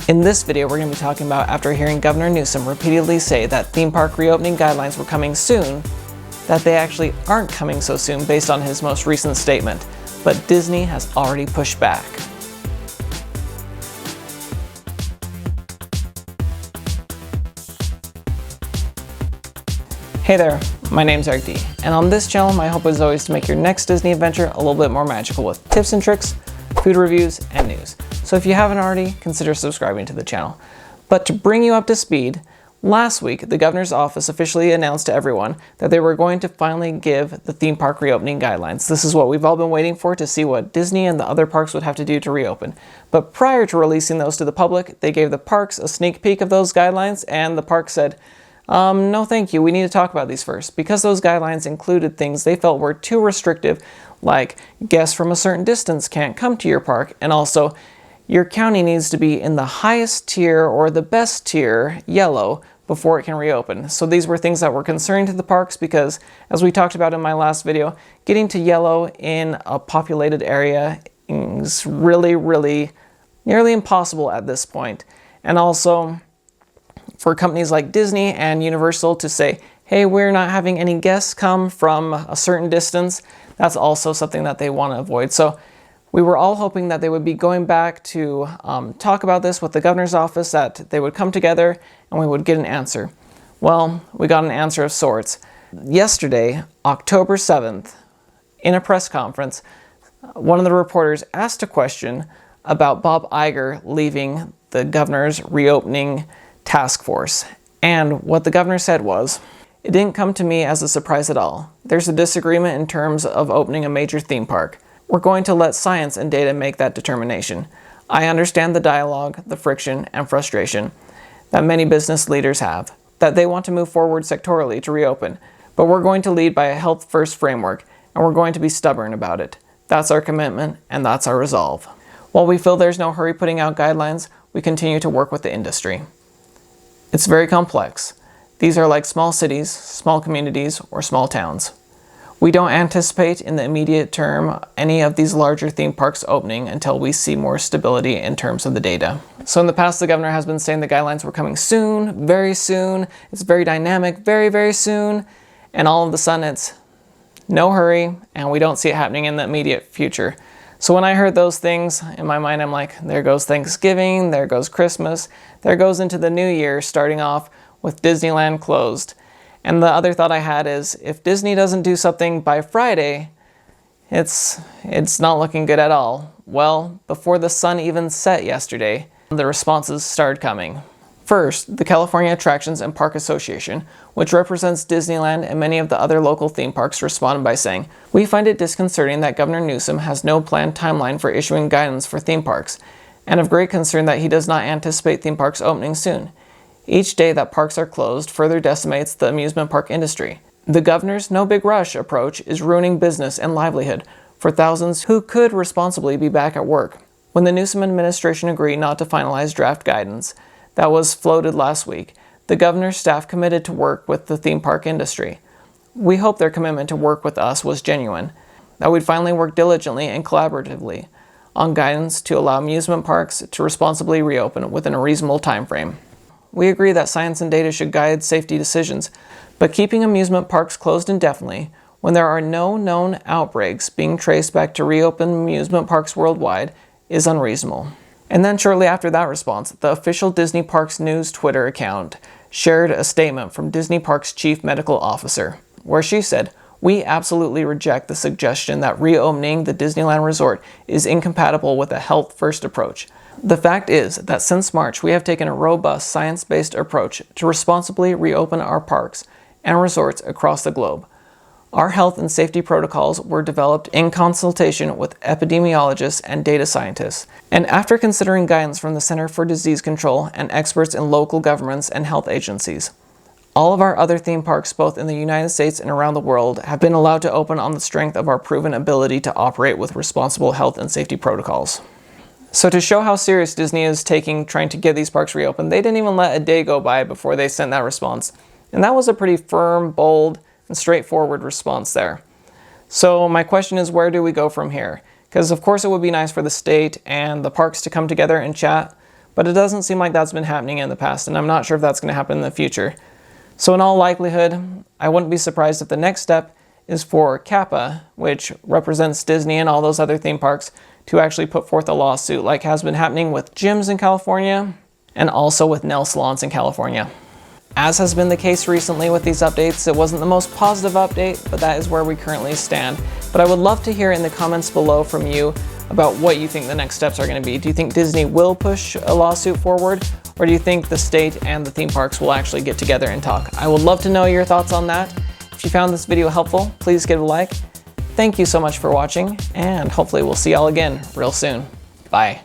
In this video, we're going to be talking about after hearing Governor Newsom repeatedly say that theme park reopening guidelines were coming soon, that they actually aren't coming so soon based on his most recent statement, but Disney has already pushed back. Hey there, my name's Eric D, and on this channel my hope is always to make your next Disney adventure a little bit more magical with tips and tricks, food reviews, and news. So if you haven't already, consider subscribing to the channel. But to bring you up to speed, last week the governor's office officially announced to everyone that they were going to finally give the theme park reopening guidelines. This is what we've all been waiting for, to see what Disney and the other parks would have to do to reopen. But prior to releasing those to the public, they gave the parks a sneak peek of those guidelines, and the park said, no thank you, we need to talk about these first, because those guidelines included things they felt were too restrictive, like guests from a certain distance can't come to your park, and also your county needs to be in the highest tier or the best tier, yellow, before it can reopen. So these were things that were concerning to the parks because, as we talked about in my last video, getting to yellow in a populated area is really nearly impossible at this point. And also, for companies like Disney and Universal to say, hey, we're not having any guests come from a certain distance, that's also something that they want to avoid. So we were all hoping that they would be going back to talk about this with the governor's office, that they would come together and we would get an answer. Well, we got an answer of sorts. Yesterday, October 7th, in a press conference, one of the reporters asked a question about Bob Iger leaving the governor's reopening task force. And what the governor said was, "It didn't come to me as a surprise at all. There's a disagreement in terms of opening a major theme park. We're going to let science and data make that determination. I understand the dialogue, the friction, and frustration that many business leaders have, that they want to move forward sectorally to reopen, but we're going to lead by a health-first framework, and we're going to be stubborn about it. That's our commitment, and that's our resolve." While we feel there's no hurry putting out guidelines, we continue to work with the industry. It's very complex. These are like small cities, small communities, or small towns. We don't anticipate in the immediate term any of these larger theme parks opening until we see more stability in terms of the data. So in the past, the governor has been saying the guidelines were coming soon, it's very dynamic, very soon, and all of a sudden it's no hurry, and we don't see it happening in the immediate future. So when I heard those things, in my mind I'm like, there goes Thanksgiving, there goes Christmas, there goes into the new year, starting off with Disneyland closed. And the other thought I had is, if Disney doesn't do something by Friday, it's not looking good at all. Well, before the sun even set yesterday, the responses started coming. First, the California Attractions and Park Association, which represents Disneyland and many of the other local theme parks, responded by saying, "We find it disconcerting that Governor Newsom has no planned timeline for issuing guidance for theme parks, and of great concern that he does not anticipate theme parks opening soon. Each day that parks are closed further decimates the amusement park industry. The governor's no big rush approach is ruining business and livelihood for thousands who could responsibly be back at work." When the Newsom administration agreed not to finalize draft guidance that was floated last week, the governor's staff committed to work with the theme park industry. We hope their commitment to work with us was genuine, that we'd finally work diligently and collaboratively on guidance to allow amusement parks to responsibly reopen within a reasonable time frame. We agree that science and data should guide safety decisions, but keeping amusement parks closed indefinitely when there are no known outbreaks being traced back to reopen amusement parks worldwide is unreasonable. And then shortly after that response, the official Disney Parks News Twitter account shared a statement from Disney Parks Chief Medical Officer, where she said, "We absolutely reject the suggestion that reopening the Disneyland Resort is incompatible with a health-first approach. The fact is that since March, we have taken a robust, science-based approach to responsibly reopen our parks and resorts across the globe. Our health and safety protocols were developed in consultation with epidemiologists and data scientists, and after considering guidance from the Center for Disease Control and experts in local governments and health agencies. All of our other theme parks, both in the United States and around the world, have been allowed to open on the strength of our proven ability to operate with responsible health and safety protocols." So to show how serious Disney is taking trying to get these parks reopened, they didn't even let a day go by before they sent that response. And that was a pretty firm, bold, and straightforward response there. So my question is, where do we go from here? Because of course it would be nice for the state and the parks to come together and chat, but it doesn't seem like that's been happening in the past, and I'm not sure if that's going to happen in the future. So in all likelihood, I wouldn't be surprised if the next step is for Kappa, which represents Disney and all those other theme parks, to actually put forth a lawsuit like has been happening with gyms in California and also with nail salons in California. As has been the case recently with these updates, it wasn't the most positive update, but that is where we currently stand. But I would love to hear in the comments below from you about what you think the next steps are going to be. Do you think Disney will push a lawsuit forward, or do you think the state and the theme parks will actually get together and talk? I would love to know your thoughts on that. If you found this video helpful, please give it a like. Thank you so much for watching, and hopefully we'll see y'all again real soon. Bye.